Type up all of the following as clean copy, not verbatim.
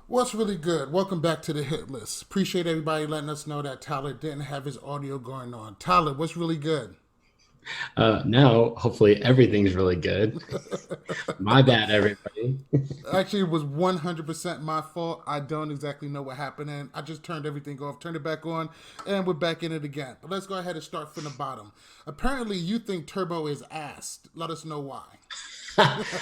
What's really good? Welcome back to the hit list. Appreciate everybody letting us know that Tyler didn't have his audio going on. Tyler, what's really good? Now, hopefully, everything's really good. My bad, everybody. Actually, it was 100% my fault. I don't exactly know what happened, and I just turned everything off, turned it back on, and we're back in it again. But let's go ahead and start from the bottom. Apparently, you think Turbo is ass. Let us know why.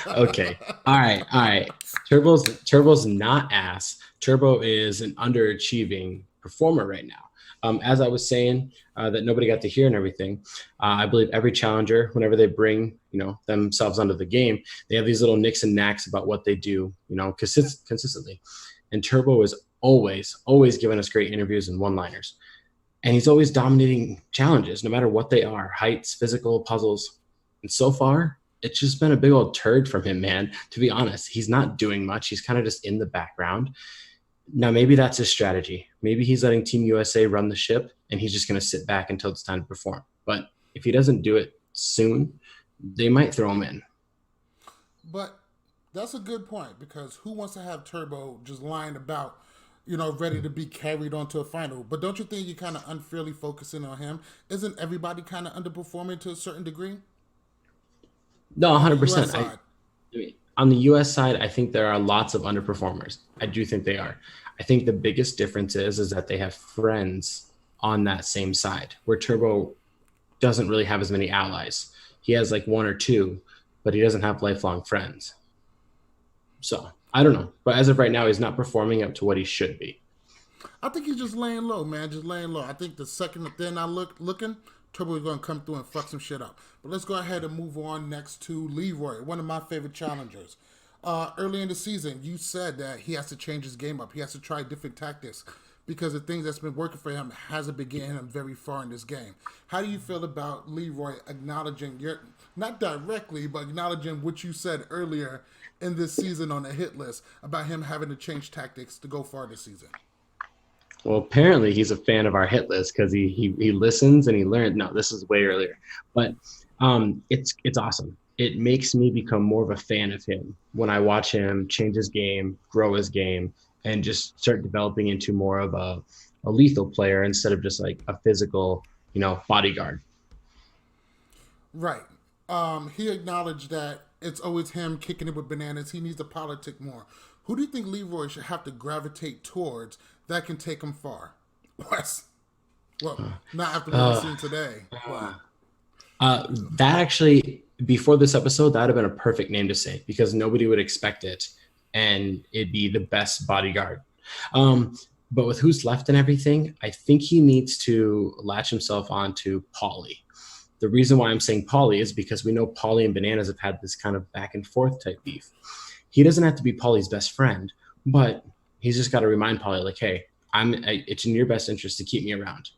Okay. All right. All right. Turbo's not ass. Turbo is an underachieving performer right now. As I was saying, that nobody got to hear and everything. I believe every challenger, whenever they bring themselves onto the game, they have these little nicks and knacks about what they do, consistently. And Turbo is always giving us great interviews and one-liners. And he's always dominating challenges, no matter what they are, heights, physical, puzzles. And so far, it's just been a big old turd from him, man. To be honest, he's not doing much. He's kind of just in the background. Now, maybe that's his strategy. Maybe he's letting Team USA run the ship and he's just going to sit back until it's time to perform. But if he doesn't do it soon, they might throw him in. But that's a good point because who wants to have Turbo just lying about, ready to be carried onto a final? But don't you think you're kind of unfairly focusing on him? Isn't everybody kind of underperforming to a certain degree No, on the U.S. 100%. side? I mean, on the US side, I think there are lots of underperformers. I do think they are. I think the biggest difference is that they have friends on that same side, where Turbo doesn't really have as many allies. He has like one or two, but he doesn't have lifelong friends. So I don't know. But as of right now, he's not performing up to what he should be. I think he's just laying low, man. Just laying low. I think the second that they're not looking, Turbo is going to come through and fuck some shit up. But let's go ahead and move on next to Leroy, one of my favorite challengers. Early in the season, you said that he has to change his game up. He has to try different tactics because the things that's been working for him hasn't been getting him very far in this game. How do you feel about Leroy acknowledging your, not directly, but acknowledging what you said earlier in this season on the hit list about him having to change tactics to go far this season? Well, apparently he's a fan of our hit list because he listens and he learned. No, this is way earlier, but it's awesome. It makes me become more of a fan of him when I watch him change his game, grow his game, and just start developing into more of a lethal player instead of just like a physical, bodyguard. Right. He acknowledged that it's always him kicking it with bananas. He needs to politic more. Who do you think Leroy should have to gravitate towards that can take him far? Wes. Well, not after what we've Uh, seen today, but that actually, before this episode, that would have been a perfect name to say because nobody would expect it, and it'd be the best bodyguard. But with who's left and everything, I think he needs to latch himself onto Polly. The reason why I'm saying Polly is because we know Polly and Bananas have had this kind of back and forth type beef. He doesn't have to be Polly's best friend, but he's just got to remind Polly, like, hey, it's in your best interest to keep me around.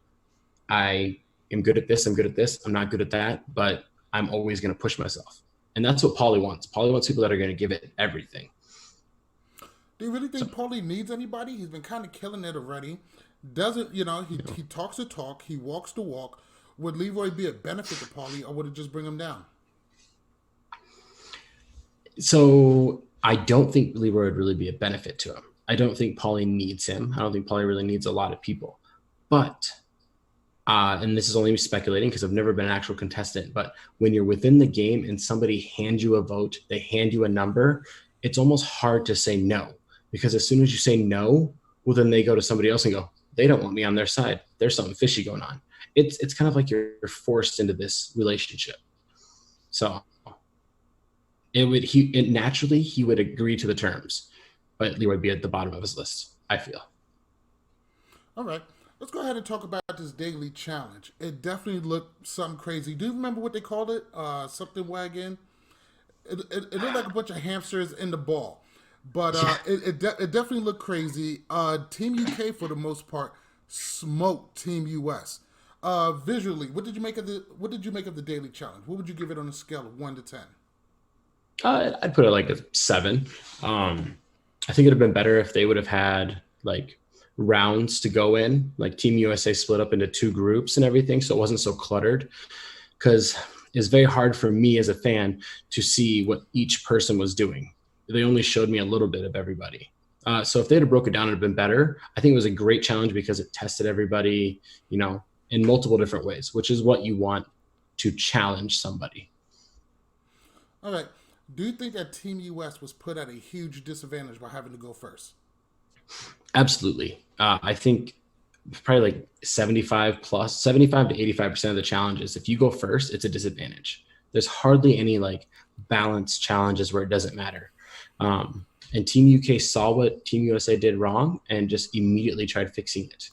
I am good at this. I'm good at this. I'm not good at that, but I'm always going to push myself. And that's what Polly wants. Polly wants people that are going to give it everything. do you really So, think Paulie needs anybody? He's been kind of killing it already. Doesn't, he talks the talk, he walks the walk. Would Leroy be a benefit to Paulie or would it just bring him down? so I don't think Leroy would really be a benefit to him. I don't think Polly needs him. I don't think Polly really needs a lot of people. But and this is only me speculating because I've never been an actual contestant, but when you're within the game and somebody hands you a vote, they hand you a number, it's almost hard to say no because as soon as you say no, well, then they go to somebody else and go, they don't want me on their side. There's something fishy going on. It's kind of like you're forced into this relationship. So it naturally he would agree to the terms, but Leroy would be at the bottom of his list. I feel. All right. Let's go ahead and talk about this daily challenge. It definitely looked something crazy. Do you remember what they called it? Something wagon? It looked like a bunch of hamsters in the ball. But Yeah. it definitely looked crazy. Team UK, for the most part, smoked Team US. Visually, what did you make of the daily challenge? What would you give it on a scale of 1 to 10? I'd put it like a 7. I think it'd have been better if they would have had like rounds to go in, like Team USA split up into two groups and everything, so it wasn't so cluttered. Because it's very hard for me as a fan to see what each person was doing. They only showed me a little bit of everybody. So if they'd have broke it down, it'd have been better. I think it was a great challenge because it tested everybody, in multiple different ways, which is what you want to challenge somebody. All right. Do you think that Team US was put at a huge disadvantage by having to go first? Absolutely. I think probably like 75 to 85% of the challenges, if you go first, it's a disadvantage. There's hardly any like balanced challenges where it doesn't matter. And Team UK saw what Team USA did wrong and just immediately tried fixing it.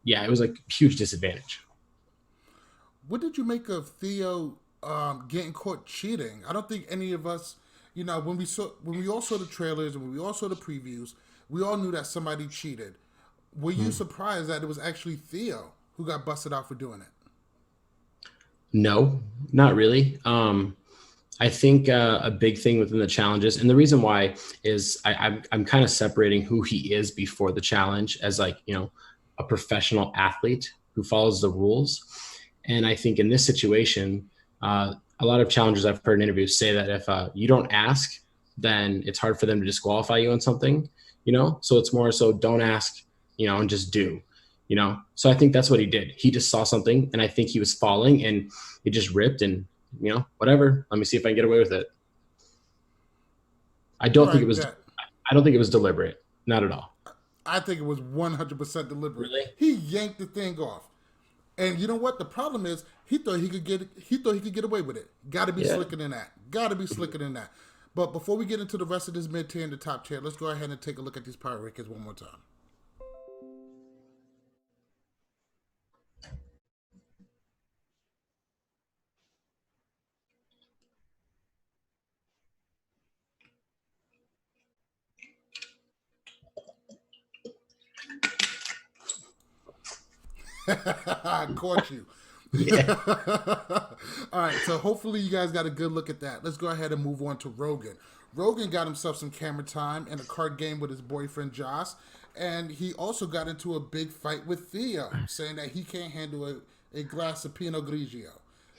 Yeah, it was like a huge disadvantage. What did you make of Theo getting caught cheating? I don't think any of us, when we all saw the trailers and when we all saw the previews, we all knew that somebody cheated. Were you surprised that it was actually Theo who got busted out for doing it? No, not really. I think a big thing within the challenges, and the reason why is I'm kind of separating who he is before the challenge as like, a professional athlete who follows the rules. And I think in this situation, a lot of challengers I've heard in interviews say that if you don't ask, then it's hard for them to disqualify you on something, So it's more so don't ask, and just do, So I think that's what he did. He just saw something, and I think he was falling, and it just ripped, and whatever. Let me see if I can get away with it. I don't All think it right, was. bet. I don't think it was deliberate. Not at all. I think it was 100% deliberate. Really? He yanked the thing off. And you know what? The problem is he thought he could get away with it. Got to be Yeah. slicker than that. Got to be slicker than that. But before we get into the rest of this mid tier and the top tier, let's go ahead and take a look at these power rankings one more time. I caught you. Yeah. All right, so hopefully you guys got a good look at that. Let's go ahead and move on to Rogan. Rogan got himself some camera time in a card game with his boyfriend Josh, and he also got into a big fight with Theo, saying that he can't handle a glass of Pinot Grigio.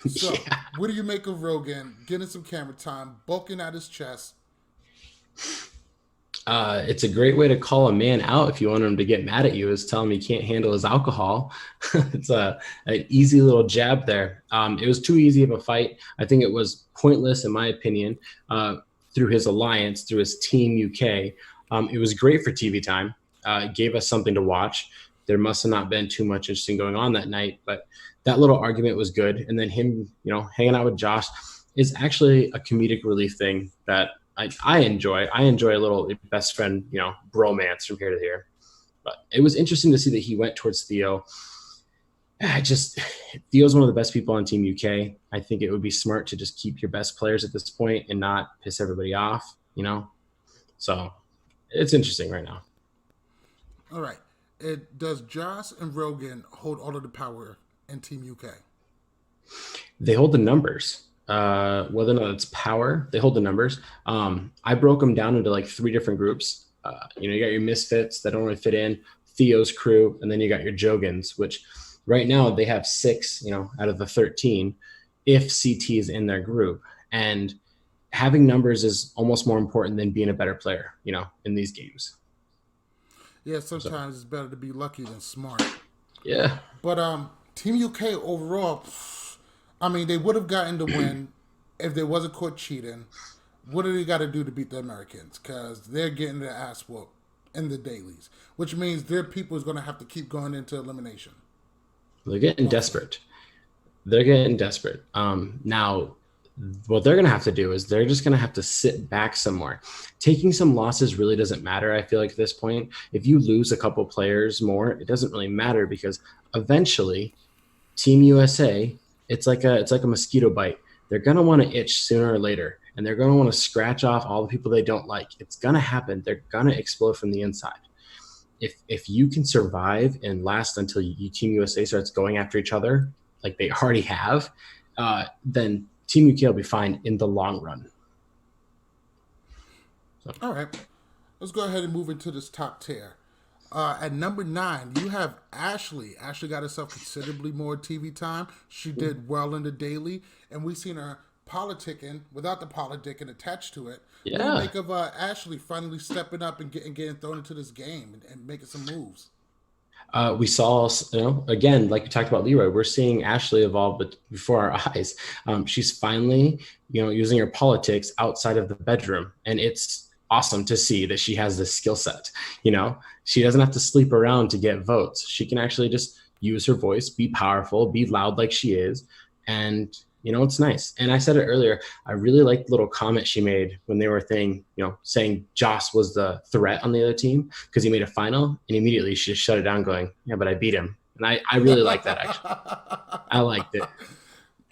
So, Yeah. what do you make of Rogan getting some camera time, bulking out his chest? It's a great way to call a man out if you want him to get mad at you, is tell him he can't handle his alcohol. It's an easy little jab there. It was too easy of a fight. I think it was pointless, in my opinion, through his alliance, through his Team UK. It was great for TV time. It gave us something to watch. There must have not been too much interesting going on that night, but that little argument was good. And then him, hanging out with Josh is actually a comedic relief thing that I enjoy. I enjoy a little best friend, bromance from here to here. But it was interesting to see that he went towards Theo. Theo's one of the best people on Team UK. I think it would be smart to just keep your best players at this point and not piss everybody off, So it's interesting right now. All right. Does Josh and Rogan hold all of the power in Team UK? They hold the numbers. Whether or not it's power, they hold the numbers. I broke them down into like 3 different groups. You got your misfits that don't really fit in, Theo's crew, and then you got your Jogans, which right now they have 6, out of the 13, if CT is in their group. And having numbers is almost more important than being a better player, in these games. Yeah, sometimes it's better to be lucky than smart. Yeah. But Team UK overall, I mean, they would have gotten the win if they wasn't caught cheating. What do they got to do to beat the Americans? Because they're getting their ass whooped in the dailies, which means their people is going to have to keep going into elimination. They're getting desperate. Now, what they're going to have to do is they're just going to have to sit back some more. Taking some losses really doesn't matter, I feel like, at this point. If you lose a couple players more, it doesn't really matter because eventually Team USA, it's like a mosquito bite. They're going to want to itch sooner or later, and they're going to want to scratch off all the people they don't like. It's going to happen. They're going to explode from the inside. If you can survive and last until Team USA starts going after each other, like they already have, then Team UK will be fine in the long run. So. All right. Let's go ahead and move into this top tier. At number 9, you have Ashley. Ashley got herself considerably more TV time. She did well in the daily, and we've seen her politicking without the politicking attached to it. What do you Yeah. make of Ashley finally stepping up and getting thrown into this game and making some moves? We saw, again, like we talked about Leroy, we're seeing Ashley evolve before our eyes. She's finally, using her politics outside of the bedroom. And it's awesome to see that she has this skill set. She doesn't have to sleep around to get votes. She can actually just use her voice, be powerful, be loud like she is. And, it's nice. And I said it earlier, I really liked the little comment she made when they were saying Joss was the threat on the other team because he made a final, and immediately she just shut it down going, yeah, but I beat him. And I really like that, actually. I liked it.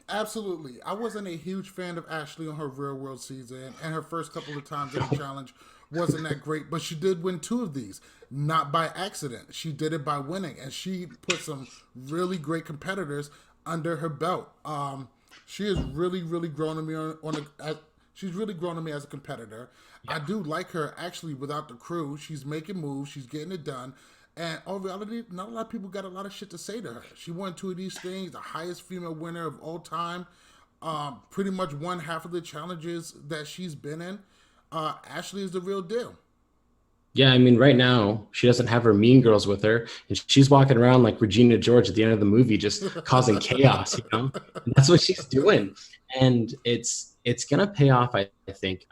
Absolutely. I wasn't a huge fan of Ashley on her real world season, and her first couple of times in the challenge wasn't that great, but she did win 2 of these. Not by accident. She did it by winning, and she put some really great competitors under her belt. She has really, really grown on me she's really grown on me as a competitor. Yeah. I do like her actually without the crew. She's making moves, she's getting it done. And in reality, not a lot of people got a lot of shit to say to her. She won 2 of these things, the highest female winner of all time. Pretty much won half of the challenges that she's been in. Ashley is the real deal. Yeah, I mean, right now, she doesn't have her mean girls with her, and she's walking around like Regina George at the end of the movie, just causing chaos, And that's what she's doing. And it's going to pay off, I think,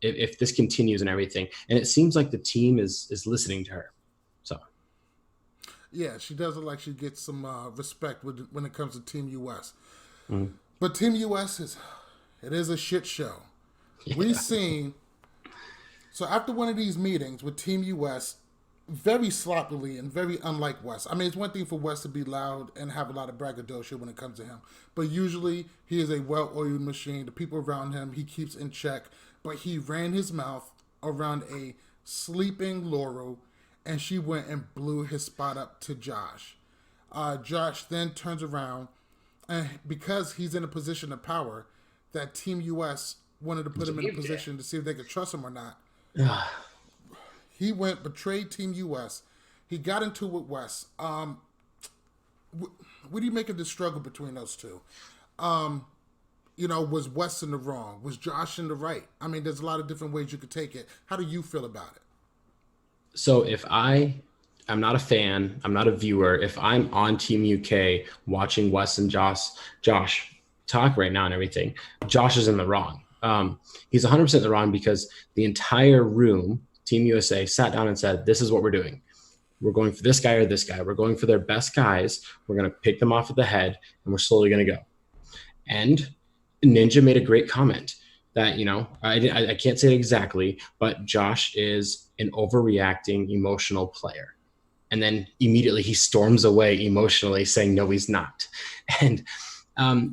if this continues and everything. And it seems like the team is listening to her. So. Yeah, she does look like she gets some respect when it comes to Team US. Mm. But Team US is a shit show. Yeah. We've seen... So after one of these meetings with Team US, very sloppily and very unlike Wes. I mean, it's one thing for Wes to be loud and have a lot of braggadocio when it comes to him. But usually he is a well-oiled machine. The people around him he keeps in check. But he ran his mouth around a sleeping Laurel, and she went and blew his spot up to Josh. Josh then turns around, and because he's in a position of power, that Team US wanted to put him in a position to see if they could trust him or not. He betrayed Team US. He got into it with Wes. What do you make of the struggle between those two? Was Wes in the wrong? Was Josh in the right? I mean, there's a lot of different ways you could take it. How do you feel about it? So if I'm not a fan, I'm not a viewer, if I'm on Team UK watching Wes and Josh talk right now and everything, Josh is in the wrong. He's 100% in the wrong because the entire room, Team USA, sat down and said, this is what we're doing. We're going for this guy or this guy. We're going for their best guys. We're going to pick them off at the head, and we're slowly going to go. And Ninja made a great comment that, I can't say it exactly, but Josh is an overreacting, emotional player. And then immediately he storms away emotionally saying, no, he's not. And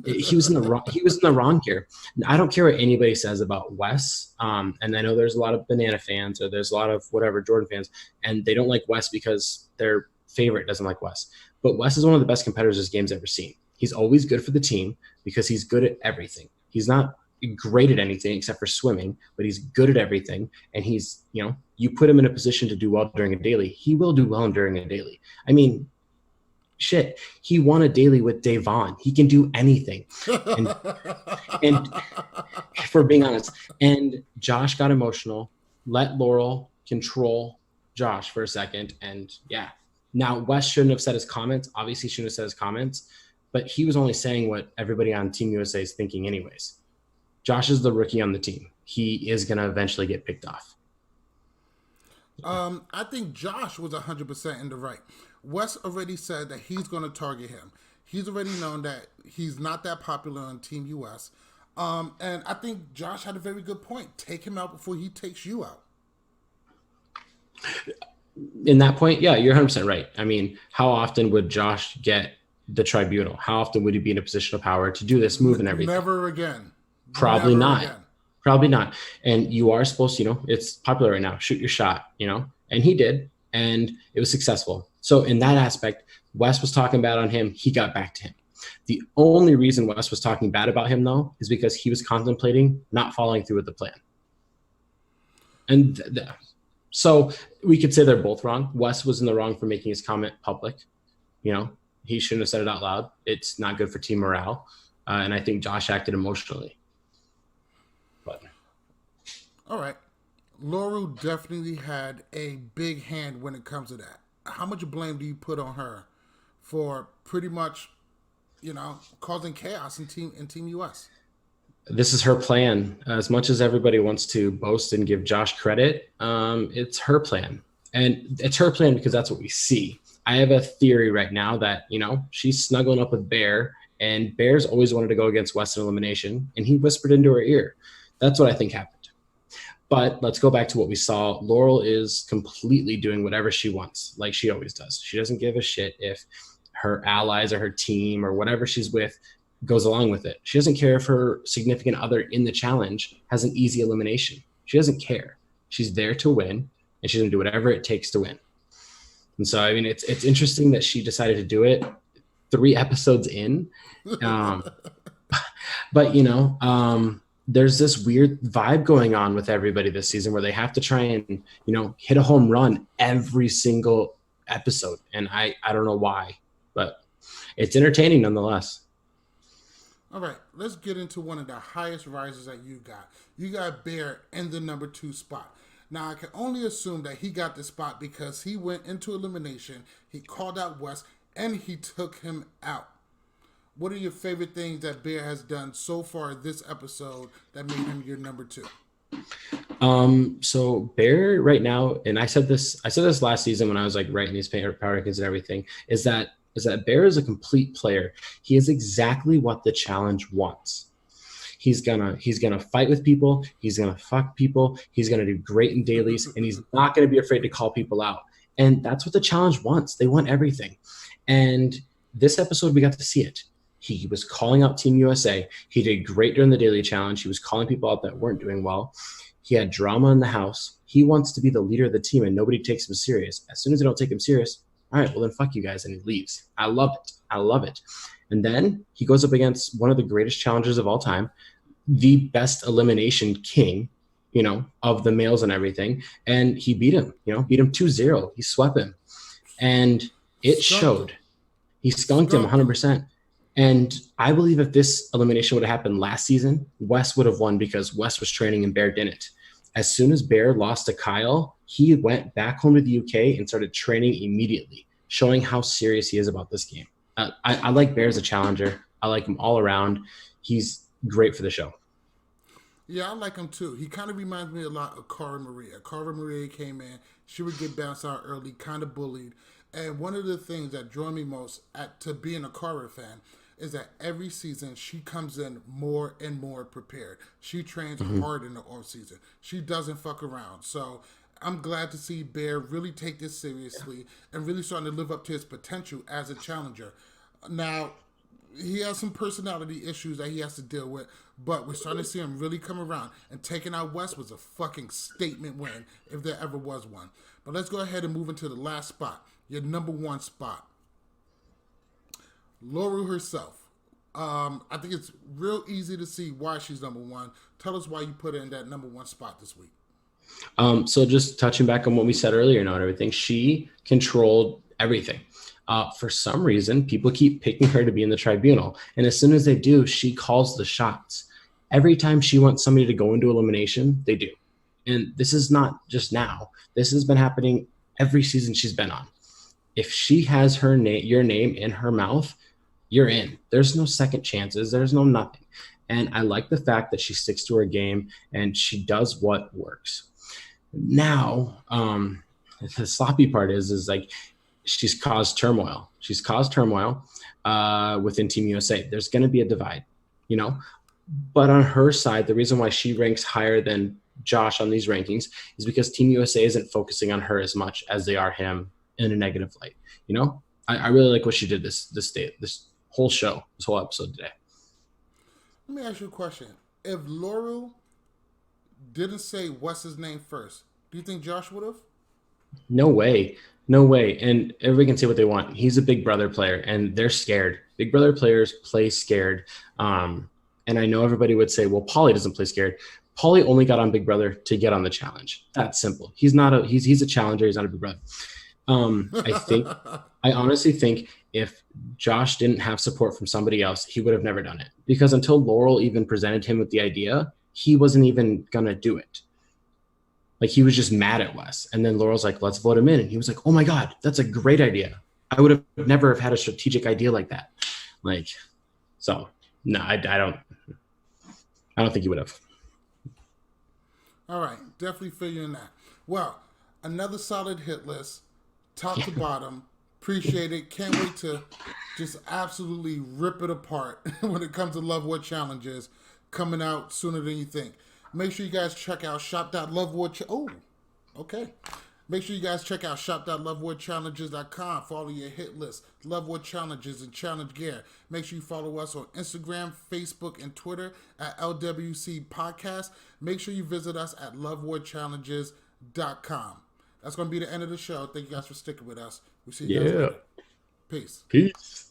he was in the wrong. He was in the wrong here. I don't care what anybody says about Wes. And I know there's a lot of Banana fans, or there's a lot of whatever Jordan fans, and they don't like Wes because their favorite doesn't like Wes. But Wes is one of the best competitors this game's ever seen. He's always good for the team because he's good at everything. He's not great at anything except for swimming, but he's good at everything. And he's, you put him in a position to do well during a daily, he will do well during a daily. I mean, shit, he won a daily with Davon. He can do anything. And for being honest, and Josh got emotional, let Laurel control Josh for a second. And yeah, now Wes shouldn't have said his comments. Obviously shouldn't have said his comments, but he was only saying what everybody on Team USA is thinking anyways. Josh is the rookie on the team. He is going to eventually get picked off. I think Josh was 100% in the right. Wes already said that he's going to target him. He's already known that he's not that popular on Team US. And I think Josh had a very good point. Take him out before he takes you out. In that point, yeah, you're 100% right. I mean, how often would Josh get the tribunal? How often would he be in a position of power to do this move and everything? Never again. Probably Never not. Again. Probably not. And you are supposed to, it's popular right now. Shoot your shot, and he did. And it was successful. So in that aspect, Wes was talking bad on him. He got back to him. The only reason Wes was talking bad about him, though, is because he was contemplating not following through with the plan. And so we could say they're both wrong. Wes was in the wrong for making his comment public. He shouldn't have said it out loud. It's not good for team morale. And I think Josh acted emotionally. All right. Laurel definitely had a big hand when it comes to that. How much blame do you put on her for pretty much, causing chaos in Team US? This is her plan. As much as everybody wants to boast and give Josh credit, it's her plan. And it's her plan because that's what we see. I have a theory right now that, she's snuggling up with Bear, and Bear's always wanted to go against West in elimination, and he whispered into her ear. That's what I think happened. But let's go back to what we saw. Laurel is completely doing whatever she wants, like she always does. She doesn't give a shit if her allies or her team or whatever she's with goes along with it. She doesn't care if her significant other in the challenge has an easy elimination. She doesn't care. She's there to win, and she's going to do whatever it takes to win. And so, I mean, it's interesting that she decided to do it 3 episodes in. But, there's this weird vibe going on with everybody this season where they have to try and, hit a home run every single episode. And I don't know why, but it's entertaining nonetheless. All right, let's get into one of the highest rises that you got. You got Bear in the number 2 spot. Now, I can only assume that he got the spot because he went into elimination, he called out West, and he took him out. What are your favorite things that Bear has done so far this episode that made him your number 2? So Bear right now, and I said this last season when I was like writing these power rankings and everything, is that Bear is a complete player. He is exactly what the challenge wants. He's gonna fight with people. He's gonna fuck people. He's gonna do great in dailies, and he's not gonna be afraid to call people out. And that's what the challenge wants. They want everything. And this episode, we got to see it. He was calling out Team USA. He did great during the daily challenge. He was calling people out that weren't doing well. He had drama in the house. He wants to be the leader of the team, and nobody takes him serious. As soon as they don't take him serious, all right, well then fuck you guys, and he leaves. I love it. And then he goes up against one of the greatest challengers of all time, the best elimination king, of the males and everything. And he beat him, beat him 2-0. He swept him. And it showed. He skunked him 100%. And I believe if this elimination would have happened last season, Wes would have won because Wes was training and Bear didn't. As soon as Bear lost to Kyle, he went back home to the UK and started training immediately, showing how serious he is about this game. I like Bear as a challenger. I like him all around. He's great for the show. Yeah, I like him too. He kind of reminds me a lot of Cara Maria. Cara Maria came in. She would get bounced out early, kind of bullied. And one of the things that drew me most to being a Cara fan is that every season she comes in more and more prepared. She trains hard in the off season. She doesn't fuck around. So I'm glad to see Bear really take this seriously and really starting to live up to his potential as a challenger. Now, he has some personality issues that he has to deal with, but we're starting to see him really come around. And taking out West was a fucking statement win, if there ever was one. But let's go ahead and move into the last spot, your number 1 spot. Laurel herself. I think it's real easy to see why she's number 1. Tell us why you put her in that number 1 spot this week. So just touching back on what we said earlier and everything, she controlled everything. For some reason, people keep picking her to be in the tribunal. And as soon as they do, she calls the shots. Every time she wants somebody to go into elimination, they do. And this is not just now. This has been happening every season she's been on. If she has your name in her mouth, you're in. There's no second chances. There's no nothing. And I like the fact that she sticks to her game and she does what works. Now, the sloppy part is like, she's caused turmoil. She's caused turmoil within Team USA. There's going to be a divide, But on her side, the reason why she ranks higher than Josh on these rankings is because Team USA isn't focusing on her as much as they are him in a negative light. I really like what she did this whole show, this whole episode today. Let me ask you a question. If Laurel didn't say Wes's name first, do you think Josh would have? No way. And everybody can say what they want. He's a Big Brother player, and they're scared. Big Brother players play scared. And I know everybody would say, well, Paulie doesn't play scared. Paulie only got on Big Brother to get on the challenge. That's simple. He's a challenger. He's not a Big Brother. I honestly think if Josh didn't have support from somebody else, he would have never done it. Because until Laurel even presented him with the idea, he wasn't even going to do it. Like he was just mad at Wes. And then Laurel's like, let's vote him in. And he was like, oh my God, that's a great idea. I would have never have had a strategic idea like that. Like, so no, I don't think he would have. All right, definitely figuring that. Well, another solid hit list, top to bottom. Appreciate it. Can't wait to just absolutely rip it apart when it comes to Love War challenges coming out sooner than you think. Make sure you guys check out shop.lovewar. Okay. Make sure you guys check out shop.lovewarchallenges.com for all of your hit lists, Love War challenges, and challenge gear. Make sure you follow us on Instagram, Facebook, and Twitter at LWC Podcast. Make sure you visit us at lovewarchallenges.com. That's going to be the end of the show. Thank you guys for sticking with us. We'll see you guys later. Peace. Peace.